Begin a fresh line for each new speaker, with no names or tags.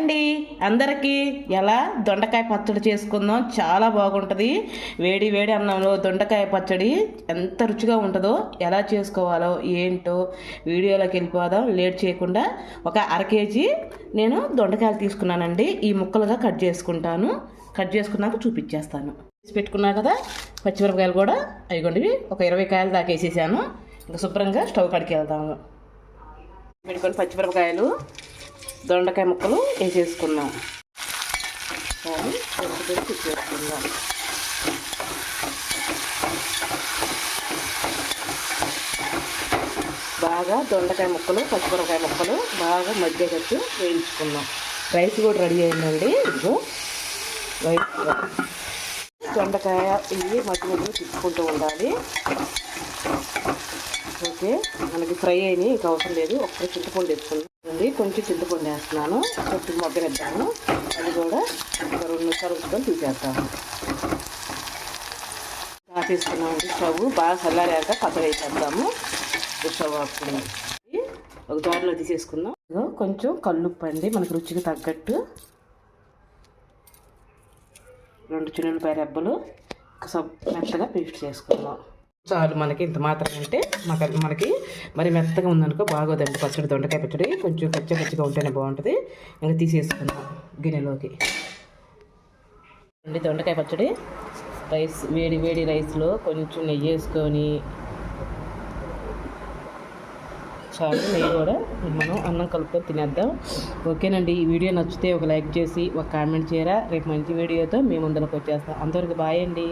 అండి అందరికీ. ఎలా దొండకాయ పచ్చడి చేసుకుందాం, చాలా బాగుంటుంది. వేడి వేడి అన్నంలో దొండకాయ పచ్చడి ఎంత రుచిగా ఉంటుందో, ఎలా చేసుకోవాలో ఏంటో వీడియోలోకి వెళ్ళిపోదాం. లేట్ చేయకుండా ఒక అర కేజీ నేను దొండకాయలు తీసుకున్నానండి. ఈ ముక్కలుగా కట్ చేసుకుంటాను. కట్ చేసుకున్నాక చూపించేస్తాను. పెట్టుకున్నా కదా పచ్చిమిరపకాయలు కూడా అయిగోండి, ఒక 20 కాయలు దాకా వేసేసాను. ఇంకా శుభ్రంగా స్టవ్ కడికి వెళ్దాము. పెట్టుకొని పచ్చిమిరపకాయలు దొండకాయ ముక్కలు వేసేసుకుందాం. చేసుకుందాం. బాగా దొండకాయ ముక్కలు పచ్చిమిరపకాయ ముక్కలు బాగా మగ్గేటట్టు వేయించుకుందాం. రైస్ కూడా రెడీ అయిందండి. ఇదిగో రైస్, దొండకాయ ఇవి మధ్య మధ్యలో తిప్పుకుంటూ ఉండాలి. ఓకే, మనకి ఫ్రై అయినాయి, ఇంకా అవసరం లేదు. ఒక్కటి చింతపండు వేసుకుంది, కొంచెం చింతపండు వేస్తున్నాను. కొంచెం మగ్గనిద్దాము. అది కూడా ఒక 2 నిమిషాలు ఉంచుకొని తీసేస్తాము. తీసుకున్నామండి. స్టవ్ బాగా చల్లారాక పచ్చడి వేసేద్దాము. స్టవ్ ఆపుకున్నాం. ఒక జార్లో తీసేసుకుందాం. కొంచెం కల్లుప్పు అండి, మనకు రుచికి తగ్గట్టు. 2 చిన్నులపాయ రెబ్బలు మెత్తగా పేస్ట్ చేసుకుందాం. చాలు, మనకి ఇంత మాత్రం అంటే మనకి మరి మెత్తగా ఉందనుకో బాగోదండి పచ్చడి. దొండకాయ పచ్చడి కొంచెం పచ్చిగా ఉంటేనే బాగుంటుంది. ఇంకా తీసేసుకుందాం గిన్నెలోకి. అండి దొండకాయ పచ్చడి రైస్, వేడి వేడి రైస్లో కొంచెం నెయ్యి వేసుకొని, చాలు నెయ్యి కూడా మనం అన్నం కలుపుకొని తినేద్దాం. ఓకేనండి, ఈ వీడియో నచ్చితే ఒక లైక్ చేసి ఒక కామెంట్ చేయరా. రేపు మంచి వీడియోతో మీ ముందరకు వచ్చేస్తాం. అందరికి బాయ్ అండి.